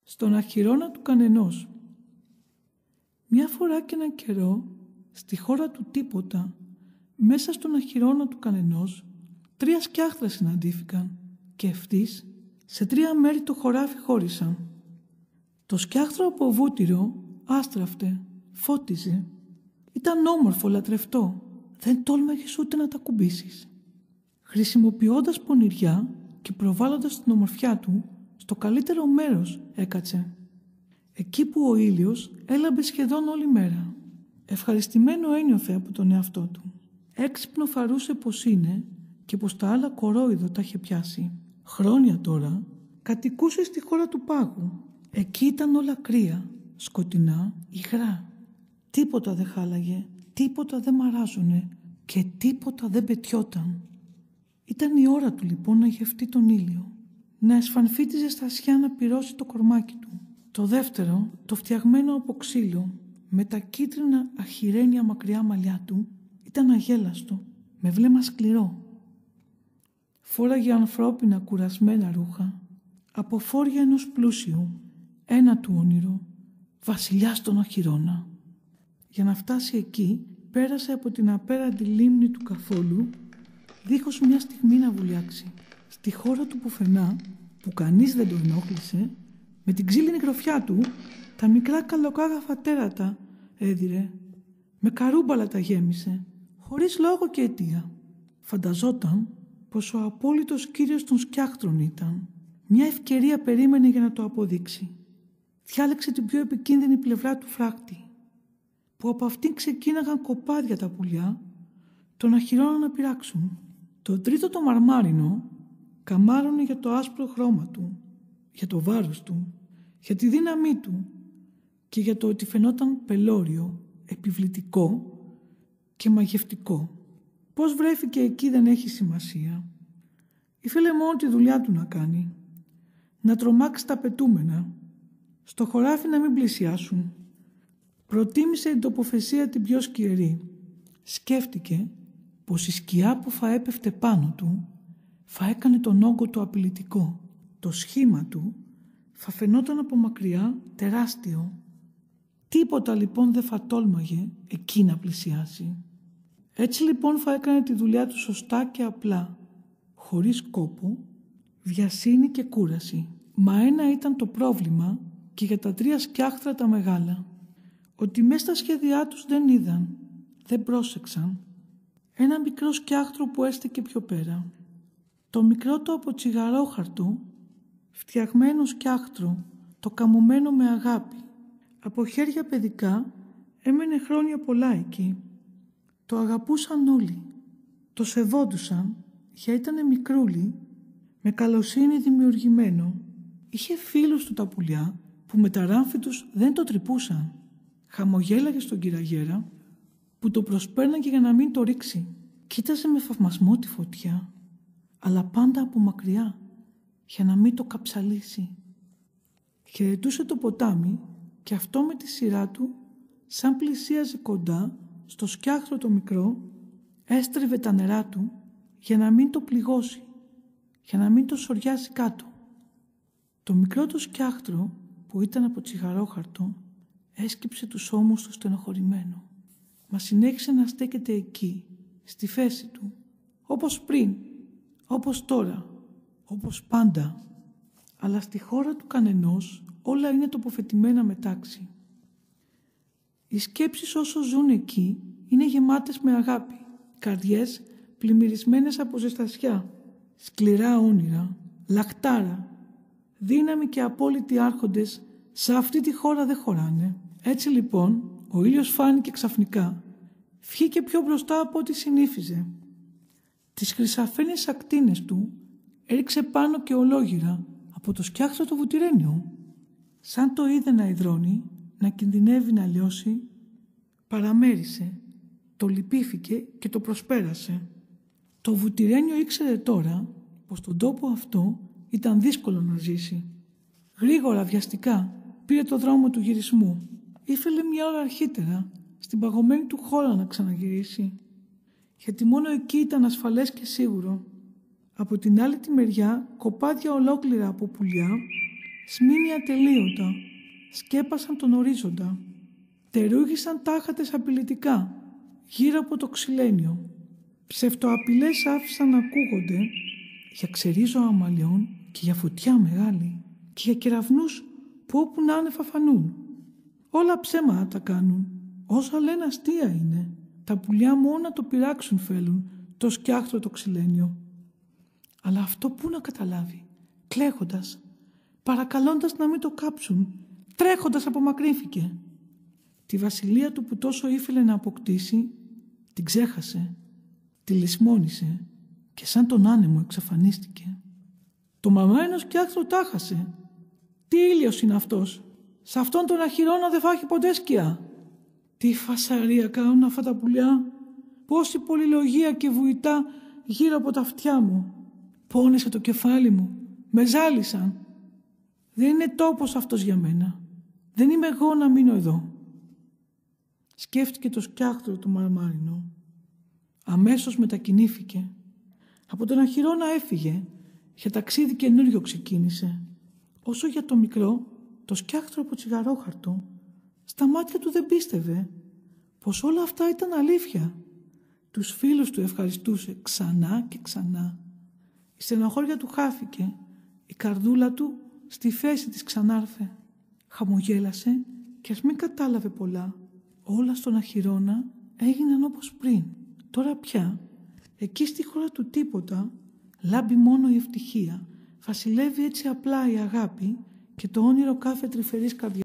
Στον αχυρώνα του κανενός. Μια φορά και έναν καιρό, στη χώρα του τίποτα, μέσα στον αχυρώνα του κανενός, 3 σκιάχτρα συναντήθηκαν και ευθύς σε 3 μέρη το χωράφι χώρισαν. Το σκιάχτρο από βούτυρο άστραφτε, φώτιζε. Ήταν όμορφο, λατρευτό, δεν τόλμαγες ούτε να τα κουμπίσεις. Χρησιμοποιώντας πονηριά και προβάλλοντας την ομορφιά του, στο καλύτερο μέρος έκατσε. Εκεί που ο ήλιος έλαμπε σχεδόν όλη μέρα. Ευχαριστημένο ένιωθε από τον εαυτό του. Έξυπνο φαρούσε πως είναι και πως τα άλλα κορόιδο τα είχε πιάσει. Χρόνια τώρα κατοικούσε στη χώρα του πάγου. Εκεί ήταν όλα κρύα, σκοτεινά, υγρά. Τίποτα δεν χάλαγε, τίποτα δεν μαράζωνε και τίποτα δεν πετιόταν. Ήταν η ώρα του λοιπόν να γευτεί τον ήλιο, να αισφανθεί τη ζεστασιά να πυρώσει το κορμάκι του. Το δεύτερο, το φτιαγμένο από ξύλο, με τα κίτρινα αχυρένια μακριά μαλλιά του, ήταν αγέλαστο, με βλέμμα σκληρό. Φόραγε ανθρώπινα κουρασμένα ρούχα, από φόρια ενός πλούσιου, ένα του όνειρο, βασιλιάς των αχυρώνα. Για να φτάσει εκεί, πέρασε από την απέραντη λίμνη του καθόλου, δίχως μια στιγμή να βουλιάξει. Στη χώρα του πουθενά, που κανείς δεν το ενόχλησε, με την ξύλινη γροφιά του, τα μικρά καλοκάγαφα τέρατα έδιρε, με καρούμπαλα τα γέμισε, χωρίς λόγο και αιτία. Φανταζόταν πως ο απόλυτος κύριος των σκιάχτρων ήταν. Μια ευκαιρία περίμενε για να το αποδείξει. Διάλεξε την πιο επικίνδυνη πλευρά του φράχτη, που από αυτήν ξεκίναγαν κοπάδια τα πουλιά, τον αχυρώνα να πειράξουν. Το τρίτο το μαρμάρινο καμάρωνε για το άσπρο χρώμα του, για το βάρος του, για τη δύναμή του και για το ότι φαινόταν πελώριο, επιβλητικό και μαγευτικό. Πώς βρέθηκε εκεί δεν έχει σημασία. Ήθελε μόνο τη δουλειά του να κάνει, να τρομάξει τα πετούμενα, στο χωράφι να μην πλησιάσουν. Προτίμησε την τοποθεσία την πιο σκιερή. Σκέφτηκε πως η σκιά που θα έπεφτε πάνω του θα έκανε τον όγκο του απειλητικό. Το σχήμα του θα φαινόταν από μακριά τεράστιο. Τίποτα λοιπόν δεν θα τόλμαγε εκεί να πλησιάσει. Έτσι λοιπόν θα έκανε τη δουλειά του σωστά και απλά, χωρίς κόπο, βιασύνη και κούραση. Μα ένα ήταν το πρόβλημα και για τα 3 σκιάχτρα τα μεγάλα, ότι μέσα στα σχέδιά τους δεν είδαν, δεν πρόσεξαν. Ένα μικρό σκιάχτρο που έστεκε πιο πέρα. Το μικρό το από τσιγαρόχαρτο, φτιαγμένο σκιάχτρο, το καμωμένο με αγάπη. Από χέρια παιδικά έμενε χρόνια πολλά εκεί. Το αγαπούσαν όλοι. Το σεβόντουσαν, για ήτανε μικρούλι, με καλοσύνη δημιουργημένο. Είχε φίλους του τα πουλιά που με τα ράμφη τους δεν το τρυπούσαν. Χαμογέλαγε στον κυραγέρα που το προσπέρναγε για να μην το ρίξει. Κοίταζε με θαυμασμό τη φωτιά, αλλά πάντα από μακριά, για να μην το καψαλίσει. Χαιρετούσε το ποτάμι και αυτό με τη σειρά του, σαν πλησίαζε κοντά στο σκιάχτρο το μικρό, έστριβε τα νερά του για να μην το πληγώσει, για να μην το σωριάσει κάτω. Το μικρό το σκιάχτρο, που ήταν από τσιγαρόχαρτο, έσκυψε τους ώμους του στενοχωρημένο. Μα συνέχισε να στέκεται εκεί, στη θέση του, όπως πριν, όπως τώρα, όπως πάντα. Αλλά στη χώρα του κανενός όλα είναι τοποθετημένα με τάξη. Οι σκέψεις όσο ζουν εκεί είναι γεμάτες με αγάπη, καρδιές πλημμυρισμένες από ζεστασιά, σκληρά όνειρα, λαχτάρα, δύναμη και απόλυτοι άρχοντες σε αυτή τη χώρα δεν χωράνε. Έτσι λοιπόν ο ήλιος φάνηκε ξαφνικά, βγήκε πιο μπροστά από ό,τι συνήθιζε. Τις χρυσαφένιες ακτίνες του έριξε πάνω και ολόγυρα από το σκιάχτρο το βουτυρένιο. Σαν το είδε να υδρώνει, να κινδυνεύει να λιώσει, παραμέρισε, το λυπήθηκε και το προσπέρασε. Το βουτυρένιο ήξερε τώρα πως στον τόπο αυτό ήταν δύσκολο να ζήσει. Γρήγορα, βιαστικά, πήρε το δρόμο του γυρισμού. Ήθελε μια ώρα αρχίτερα στην παγωμένη του χώρα να ξαναγυρίσει, γιατί μόνο εκεί ήταν ασφαλές και σίγουρο. Από την άλλη τη μεριά, κοπάδια ολόκληρα από πουλιά σμήνη ατελείωτα, σκέπασαν τον ορίζοντα. Τερούγησαν τάχατες απειλητικά γύρω από το ξυλένιο. Ψευτοαπειλές άφησαν να ακούγονται για ξερίζο αμαλιών και για φωτιά μεγάλη και για κεραυνούς που όπου να είναι φαφανούν. Όλα ψέματα τα κάνουν. Όσα λένε αστεία είναι. Τα πουλιά μόνο να το πειράξουν θέλουν το σκιάχτρο το ξυλένιο. Αλλά αυτό πού να καταλάβει, κλαίγοντας, παρακαλώντας να μην το κάψουν, τρέχοντας απομακρύνθηκε. Τη βασιλεία του που τόσο ήθελε να αποκτήσει, την ξέχασε, τη λησμόνησε και σαν τον άνεμο εξαφανίστηκε. Το μαμαίνο σκιάχτρο τάχασε. Τι ήλιος είναι αυτός, σ' αυτόν τον αχυρώνα δεν θα έχει ποτέ σκιά. Τι φασαρία κάνουν αυτά τα πουλιά, πόση πολυλογία και βουητά γύρω από τα αυτιά μου. Πόνεσε το κεφάλι μου, με ζάλισαν. Δεν είναι τόπος αυτός για μένα. Δεν είμαι εγώ να μείνω εδώ. Σκέφτηκε το σκιάχτρο του μαρμάρινο. Αμέσως μετακινήθηκε. Από τον αχυρώνα έφυγε. Για ταξίδι καινούριο ξεκίνησε. Όσο για το μικρό, το σκιάχτρο από τσιγαρόχαρτο, στα μάτια του δεν πίστευε πως όλα αυτά ήταν αλήθεια. Τους φίλους του ευχαριστούσε ξανά και ξανά. Η στενοχώρια του χάθηκε. Η καρδούλα του στη θέση της ξανάρθε. Χαμογέλασε και ας μην κατάλαβε πολλά. Όλα στον αχυρώνα έγιναν όπως πριν. Τώρα πια, εκεί στη χώρα του τίποτα, λάμπει μόνο η ευτυχία. Βασιλεύει έτσι απλά η αγάπη και το όνειρο κάθε τρυφερής καρδιάς.